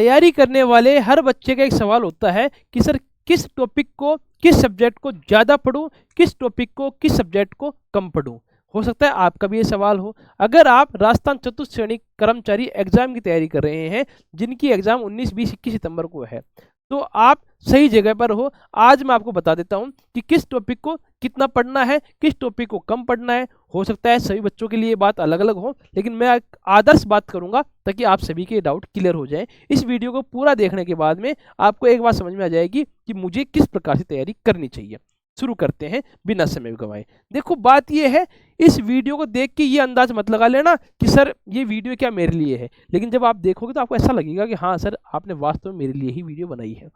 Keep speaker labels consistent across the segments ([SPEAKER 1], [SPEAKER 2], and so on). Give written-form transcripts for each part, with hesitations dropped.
[SPEAKER 1] तैयारी करने वाले हर बच्चे का एक सवाल होता है कि सर किस टॉपिक को, किस सब्जेक्ट को ज़्यादा पढूं, किस टॉपिक को, किस सब्जेक्ट को कम पढूं। हो सकता है आपका भी ये सवाल हो। अगर आप राजस्थान चतुर्थ श्रेणी कर्मचारी एग्जाम की तैयारी कर रहे हैं, जिनकी एग्जाम 19, 20, 21 सितंबर को है, तो आप सही जगह पर हो। आज मैं आपको बता देता हूं कि किस टॉपिक को कितना पढ़ना है, किस टॉपिक को कम पढ़ना है। हो सकता है सभी बच्चों के लिए बात अलग अलग हो, लेकिन मैं एक आदर्श बात करूंगा ताकि आप सभी के डाउट क्लियर हो जाए। इस वीडियो को पूरा देखने के बाद में आपको एक बात समझ में आ जाएगी कि मुझे किस प्रकार से तैयारी करनी चाहिए। शुरू करते हैं बिना समय गंवाए। देखो बात यह है, इस वीडियो को देख के ये अंदाज मत लगा लेना कि सर ये वीडियो क्या मेरे लिए है, लेकिन जब आप देखोगे तो आपको ऐसा लगेगा कि हाँ सर आपने वास्तव में मेरे लिए ही वीडियो बनाई है।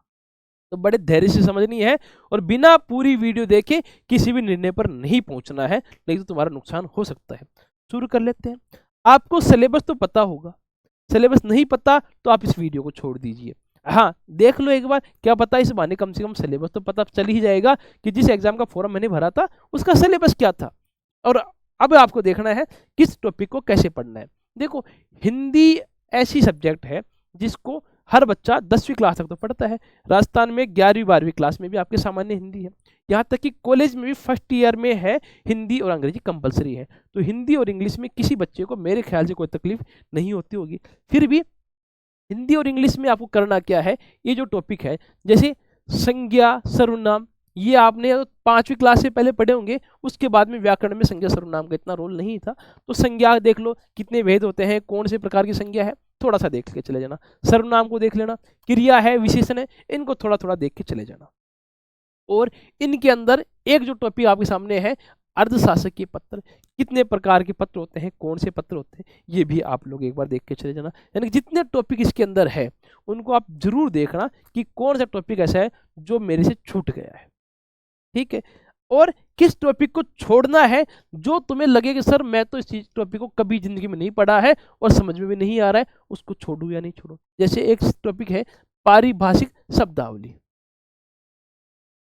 [SPEAKER 1] तो बड़े धैर्य से समझनी है और बिना पूरी वीडियो देखे किसी भी निर्णय पर नहीं पहुंचना है, नहीं तो तुम्हारा नुकसान हो सकता है। शुरू कर लेते हैं। आपको सिलेबस तो पता होगा, सिलेबस नहीं पता तो आप इस वीडियो को छोड़ दीजिए। हाँ देख लो एक बार, क्या पता इस बहाने कम से कम सिलेबस तो पता चल ही जाएगा कि जिस एग्जाम का फॉर्म मैंने भरा था उसका सिलेबस क्या था। और अब आपको देखना है किस टॉपिक को कैसे पढ़ना है। देखो हिंदी ऐसी सब्जेक्ट है जिसको हर बच्चा 10वीं क्लास तक तो पढ़ता है। राजस्थान में 11वीं 12वीं क्लास में भी आपके सामान्य हिंदी है, यहाँ तक कि कॉलेज में भी फर्स्ट ईयर में है हिंदी और अंग्रेजी कंपलसरी है। तो हिंदी और इंग्लिश में किसी बच्चे को मेरे ख्याल से कोई तकलीफ नहीं होती होगी। फिर भी हिंदी और इंग्लिश में आपको करना क्या है, ये जो टॉपिक है जैसे संज्ञा सर्वनाम, ये आपने 5वीं क्लास से पहले पढ़े होंगे। उसके बाद में व्याकरण में संज्ञा सर्वनाम का इतना रोल नहीं था। तो संज्ञा देख लो कितने भेद होते हैं, कौन से प्रकार की संज्ञा है, थोड़ा सा देख के चले जाना। सर्वनाम को देख लेना, क्रिया है, विशेषण है, इनको थोड़ा थोड़ा देख के चले जाना। और इनके अंदर एक जो टॉपिक आपके सामने है अर्धशासकीय पत्र, कितने प्रकार के पत्र होते हैं, कौन से पत्र होते हैं, ये भी आप लोग एक बार देख के चले जाना। यानी जितने टॉपिक इसके अंदर है उनको आप जरूर देखना कि कौन सा टॉपिक ऐसा है जो मेरे से छूट गया है, ठीक है। और किस टॉपिक को छोड़ना है जो तुम्हें लगे कि सर मैं तो इस चीज टॉपिक को कभी जिंदगी में नहीं पढ़ा है और समझ में भी नहीं आ रहा है, उसको छोड़ू या नहीं छोड़ू। जैसे एक टॉपिक है पारिभाषिक शब्दावली,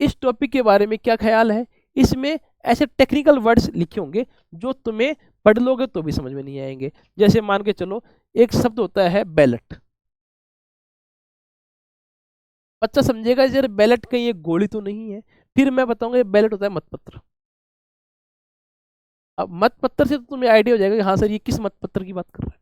[SPEAKER 1] इस टॉपिक के बारे में क्या ख्याल है। इसमें ऐसे टेक्निकल वर्ड्स लिखे होंगे जो तुम्हें पढ़ लोगे तो भी समझ में नहीं आएंगे। जैसे मान के चलो एक शब्द होता है बैलेट, बच्चा समझेगा यार बैलेट कहीं एक गोली तो नहीं है। फिर मैं बताऊंगा ये बैलेट होता है मतपत्र। अब मतपत्र से तो तुम्हें आइडिया हो जाएगा कि हाँ सर ये किस मतपत्र की बात कर रहा है।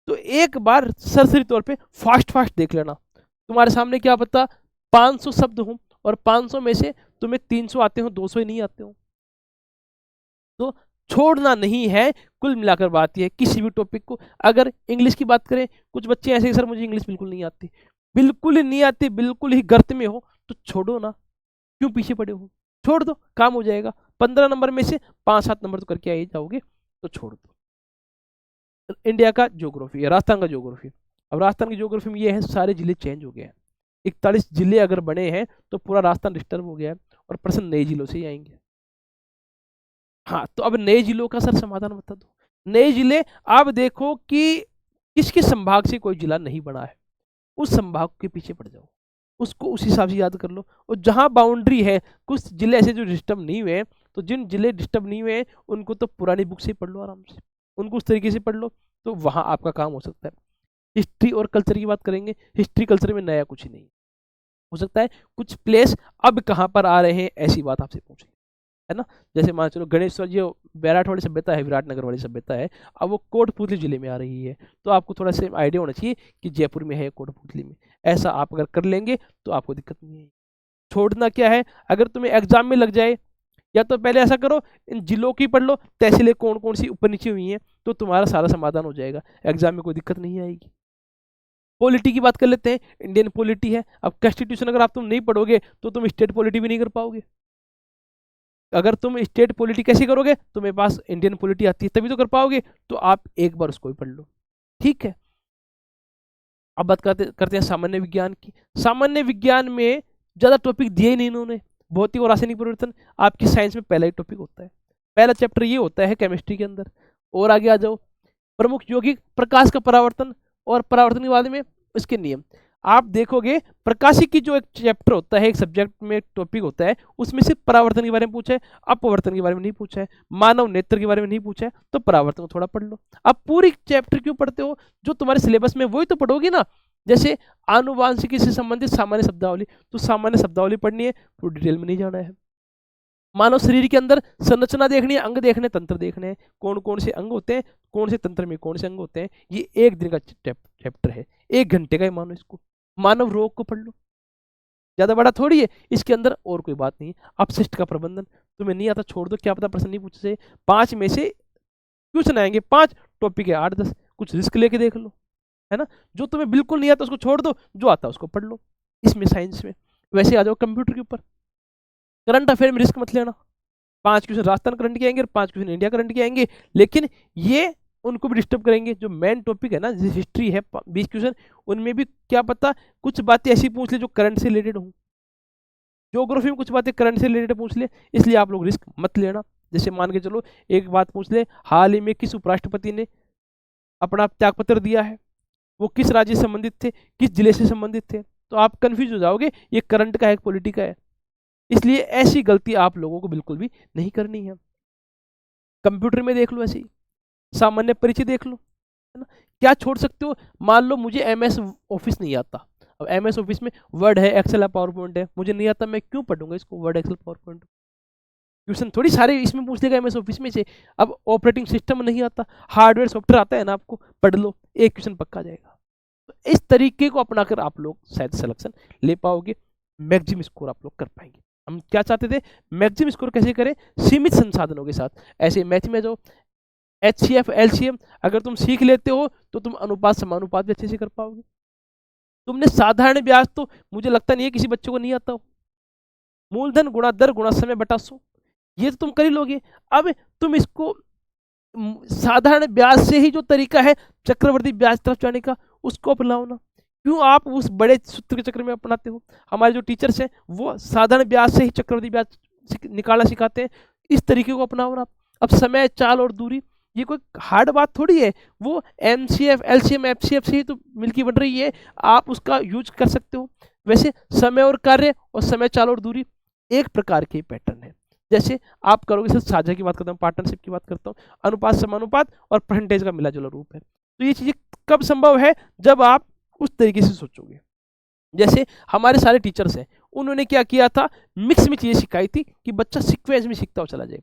[SPEAKER 1] तो एक बार सरसरी तौर पे फास्ट फास्ट देख लेना। तुम्हारे सामने क्या पता 500 शब्द हो और 500 में से तुम्हें 300 आते हो, 200 ही नहीं आते हो। तो छोड़ना नहीं है। कुल मिलाकर बात यह है किसी भी टॉपिक को, अगर इंग्लिश की बात करें, कुछ बच्चे ऐसे सर मुझे इंग्लिश बिल्कुल नहीं आती, बिल्कुल ही नहीं आती, बिल्कुल ही गर्त में हो, तो छोड़ो ना, क्यों पीछे पड़े हो, छोड़ दो, काम हो जाएगा। 15 नंबर में से 5-7 नंबर तो करके आ ही जाओगे, तो छोड़ दो। इंडिया का ज्योग्राफी है, राजस्थान का ज्योग्राफी। अब राजस्थान की ज्योग्राफी में ये है सारे जिले चेंज हो गए हैं, 41 जिले अगर बने हैं तो पूरा राजस्थान डिस्टर्ब हो गया है और प्रश्न नए जिलों से ही आएंगे। हाँ तो अब नए जिलों का सर समाधान बता दो। नए जिले आप देखो कि किस किस संभाग से कोई जिला नहीं बना है, उस संभाग के पीछे पड़ जाओ, उसको उस हिसाब से याद कर लो। और जहां बाउंड्री है, कुछ जिले ऐसे जो डिस्टर्ब नहीं हुए हैं, तो जिन जिले डिस्टर्ब नहीं हुए हैं उनको तो पुरानी बुक से पढ़ लो, आराम से उनको उस तरीके से पढ़ लो, तो वहां आपका काम हो सकता है। हिस्ट्री और कल्चर की बात करेंगे, हिस्ट्री कल्चर में नया कुछ नहीं हो सकता है। कुछ प्लेस अब कहाँ पर आ रहे हैं ऐसी बात आपसे पूछेंगे, है ना। जैसे मान चलो गणेश्वर जो बैराट वाली सभ्यता है, विराटनगर वाली सभ्यता है, अब वो कोटपुतली जिले में आ रही है, तो आपको थोड़ा सा आइडिया होना चाहिए कि जयपुर में है, कोटपुतली में। ऐसा आप अगर कर लेंगे तो आपको दिक्कत नहीं है। छोड़ना क्या है, अगर तुम्हें एग्जाम में लग जाए, या तो पहले ऐसा करो इन जिलों की पढ़ लो, तहसीलें कौन कौन सी ऊपर नीचे हुई हैं, तो तुम्हारा सारा समाधान हो जाएगा, एग्जाम में कोई दिक्कत नहीं आएगी। पॉलिटी की बात कर लेते हैं, इंडियन पॉलिटी है। अब कॉन्स्टिट्यूशन अगर आप तुम नहीं पढ़ोगे तो तुम स्टेट पॉलिटी भी नहीं कर पाओगे। अगर तुम स्टेट पॉलिटी कैसे करोगे, तुम्हें पास इंडियन पॉलिटी आती है तभी तो कर पाओगे, तो आप एक बार उसको भी पढ़ लो, ठीक है। अब बात करते हैं सामान्य विज्ञान की। सामान्य विज्ञान में ज्यादा टॉपिक दिए ही नहीं इन्होंने। भौतिक और रासायनिक परिवर्तन आपकी साइंस में पहला ही टॉपिक होता है, पहला चैप्टर ये होता है केमिस्ट्री के अंदर। और आगे आ जाओ, प्रमुख यौगिक, प्रकाश का परावर्तन और परावर्तन के बाद में इसके नियम। आप देखोगे प्रकाशिक की जो एक चैप्टर होता है, एक सब्जेक्ट में टॉपिक होता है, उसमें सिर्फ परावर्तन के बारे में पूछा है, अपवर्तन के बारे में नहीं पूछा है, मानव नेत्र के बारे में नहीं पूछा है, तो परावर्तन को थोड़ा पढ़ लो। अब पूरी चैप्टर क्यों पढ़ते हो, जो तुम्हारे सिलेबस में वही तो पढ़ोगे ना। जैसे आनुवांशिकी से संबंधित सामान्य शब्दावली, तो सामान्य शब्दावली पढ़नी है, तो डिटेल में नहीं जाना है। मानव शरीर के अंदर संरचना देखनी है, अंग देखने, तंत्र देखने हैं, कौन कौन से अंग होते हैं, कौन से तंत्र में कौन से अंग होते हैं, ये 1 दिन का चैप्टर है, 1 घंटे का ही मानो इसको। मानव रोग को पढ़ लो, ज्यादा बड़ा थोड़ी है, इसके अंदर और कोई बात नहीं है। अपशिष्ट का प्रबंधन तुम्हें नहीं आता छोड़ दो, क्या पता प्रश्न नहीं पूछे, 5 में से क्वेश्चन आएंगे, 5 टॉपिक है, 8-10, कुछ रिस्क लेके देख लो, है ना। जो तुम्हें बिल्कुल नहीं आता उसको छोड़ दो, जो आता है उसको पढ़ लो। इसमें साइंस में वैसे आ जाओ कंप्यूटर के ऊपर, करंट अफेयर में रिस्क मत लेना, 5 क्वेश्चन राजस्थान करंट के आएंगे और 5 क्वेश्चन इंडिया करंट के आएंगे, लेकिन ये उनको भी डिस्टर्ब करेंगे। जो मेन टॉपिक है ना, जैसे हिस्ट्री है 20 क्वेश्चन, उनमें भी क्या पता कुछ बातें ऐसी पूछ ले जो करंट से रिलेटेड हो, ज्योग्राफी में कुछ बातें करंट से रिलेटेड पूछ ले, इसलिए आप लोग रिस्क मत लेना। जैसे मान के चलो एक बात पूछ ले, हाल ही में किस उपराष्ट्रपति ने अपना त्यागपत्र दिया है, वो किस राज्य से संबंधित थे, किस जिले से संबंधित थे, तो आप कंफ्यूज हो जाओगे, ये करंट का है पॉलिटी का है। इसलिए ऐसी गलती आप लोगों को बिल्कुल भी नहीं करनी है। कंप्यूटर में देख लो, ऐसे ही सामान्य परिचय देख लो, है ना। क्या छोड़ सकते हो, मान लो मुझे एमएस ऑफिस नहीं आता, अब एमएस ऑफिस में वर्ड है, एक्सेल है, पावर पॉइंट है, मुझे नहीं आता, मैं क्यों पढ़ूंगा इसको, Word Excel PowerPoint, question थोड़ी सारे इसमें पूछ लेगा एमएस ऑफिस में से। अब ऑपरेटिंग सिस्टम नहीं आता, हार्डवेयर सॉफ्टवेयर आता है ना आपको, पढ़ लो, एक क्वेश्चन पक्का जाएगा। तो इस तरीके को अपनाकर आप लोग शायद सिलेक्शन ले पाओगे, मैक्सिमम स्कोर आप लोग कर पाएंगे। हम क्या चाहते थे, मैक्सिमम स्कोर कैसे करें, सीमित संसाधनों के साथ। ऐसे मैथ में जो HCF LCM अगर तुम सीख लेते हो तो तुम अनुपात समानुपात भी अच्छे से कर पाओगे। तुमने साधारण ब्याज तो मुझे लगता नहीं है किसी बच्चे को नहीं आता हो, मूलधन गुणा दर गुणा समय बटा 100, ये तो तुम कर ही लोगे। अब तुम इसको साधारण ब्याज से ही जो तरीका है चक्रवर्ती ब्याज तरफ जाने का, उसको अपनाओ ना, क्यों आप उस बड़े सूत्र के चक्र में अपनाते हो। हमारे जो टीचर्स हैं वो साधारण ब्याज से ही चक्रवर्ती ब्याज निकालना सिखाते हैं, इस तरीके को अपनाओ ना। अब समय, चाल और दूरी, ये कोई हार्ड बात थोड़ी है, वो MCF LCM FCF से ही तो मिलकर बन रही है, आप उसका यूज कर सकते हो। वैसे समय और कार्य और समय, चाल और दूरी एक प्रकार के पैटर्न है। जैसे आप करोगे, सिर्फ साझा की बात करता हूँ, पार्टनरशिप की बात करता हूँ, अनुपात समानुपात और परसेंटेज का मिला जुला रूप है। तो ये चीजें कब संभव है, जब आप उस तरीके से सोचोगे। जैसे हमारे सारे टीचर्स हैं, उन्होंने क्या किया था, मिक्स में चीजें सिखाई थी कि बच्चा सीक्वेंस में सीखता हुआ चला जाए।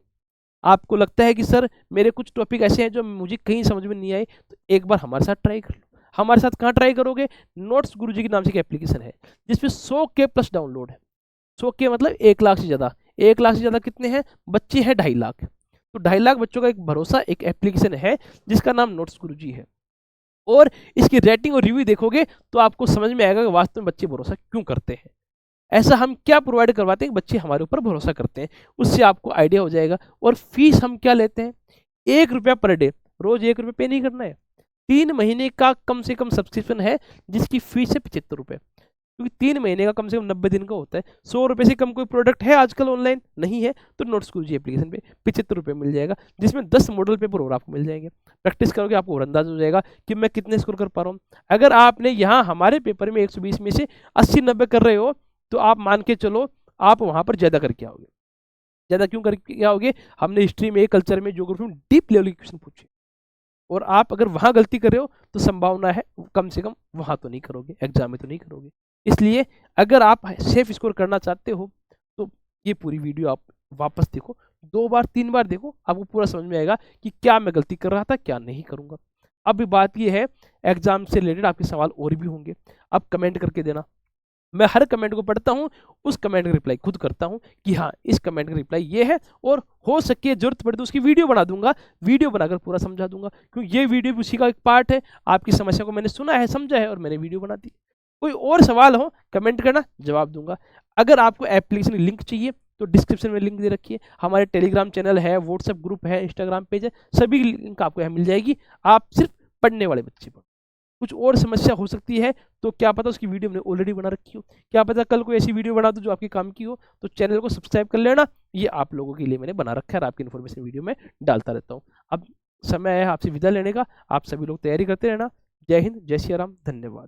[SPEAKER 1] आपको लगता है कि सर मेरे कुछ टॉपिक ऐसे हैं जो मुझे कहीं समझ में नहीं आए, तो एक बार हमारे साथ ट्राई कर लो। हमारे साथ कहाँ ट्राई करोगे, नोट्स गुरुजी के नाम से एक एप्लीकेशन है जिसमें 100K प्लस डाउनलोड है। 100K मतलब 1 लाख से ज़्यादा, 1 लाख से ज़्यादा कितने हैं बच्चे हैं, 2.5 लाख, तो 2.5 लाख बच्चों का एक भरोसा, एक एप्लीकेशन है जिसका नाम नोट्स गुरुजी है। और इसकी रेटिंग और रिव्यू देखोगे तो आपको समझ में आएगा कि वास्तव में बच्चे भरोसा क्यों करते हैं, ऐसा हम क्या प्रोवाइड करवाते हैं कि बच्चे हमारे ऊपर भरोसा करते हैं, उससे आपको आइडिया हो जाएगा। और फीस हम क्या लेते हैं, 1 रुपया पर डे, रोज 1 रुपये पे नहीं करना है, 3 महीने का कम से कम सब्सक्रिप्शन है जिसकी फीस है 75 रुपये, क्योंकि 3 महीने का कम से कम 90 दिन का होता है। 100 रुपये से कम कोई प्रोडक्ट है आजकल ऑनलाइन नहीं है, तो नोट्स गुरुजी एप्लीकेशन पे 75 रुपये मिल जाएगा, जिसमें 10 मॉडल पेपर और आपको मिल जाएंगे। प्रैक्टिस करोगे आपको और अंदाज हो जाएगा कि मैं कितने स्कोर कर पा रहा हूँ। अगर आपने यहाँ हमारे पेपर में 120 में से 80-90 कर रहे हो, तो आप मान के चलो आप वहां पर ज्यादा करके आओगे। ज्यादा क्यों करके आओगे, हमने हिस्ट्री में, कल्चर में, ज्योग्राफी में डीप लेवल के क्वेश्चन पूछे, और आप अगर वहां गलती कर रहे हो तो संभावना है कम से कम वहां तो नहीं करोगे, एग्जाम में तो नहीं करोगे। इसलिए अगर आप सेफ स्कोर करना चाहते हो तो ये पूरी वीडियो आप वापस देखो, 2 बार 3 बार देखो, आपको पूरा समझ में आएगा कि क्या मैं गलती कर रहा था, क्या नहीं करूंगा। अब बात ये है, एग्जाम से रिलेटेड आपके सवाल और भी होंगे, आप कमेंट करके देना, मैं हर कमेंट को पढ़ता हूं, उस कमेंट का रिप्लाई खुद करता हूं कि हाँ इस कमेंट का रिप्लाई ये है, और हो सके जरूरत पड़े तो उसकी वीडियो बना दूंगा, वीडियो बनाकर पूरा समझा दूंगा, क्योंकि ये वीडियो भी उसी का एक पार्ट है। आपकी समस्या को मैंने सुना है, समझा है और मैंने वीडियो बना दी। कोई और सवाल हो कमेंट करना, जवाब दूंगा। अगर आपको एप्लीकेशन लिंक चाहिए तो डिस्क्रिप्शन में लिंक दे रखी है, हमारे टेलीग्राम चैनल है, व्हाट्सएप ग्रुप है, इंस्टाग्राम पेज है, सभी लिंक आपको यहाँ मिल जाएगी। आप सिर्फ पढ़ने वाले बच्चे पर, कुछ और समस्या हो सकती है तो क्या पता उसकी वीडियो मैंने ऑलरेडी बना रखी हो, क्या पता कल कोई ऐसी वीडियो बना दूं जो आपके काम की हो, तो चैनल को सब्सक्राइब कर लेना, ये आप लोगों के लिए मैंने बना रखा है और आपकी इन्फॉर्मेशन वीडियो में डालता रहता हूँ। अब समय है आपसे विदा लेने का, आप सभी लोग तैयारी करते रहना। जय हिंद, जय श्री राम, धन्यवाद।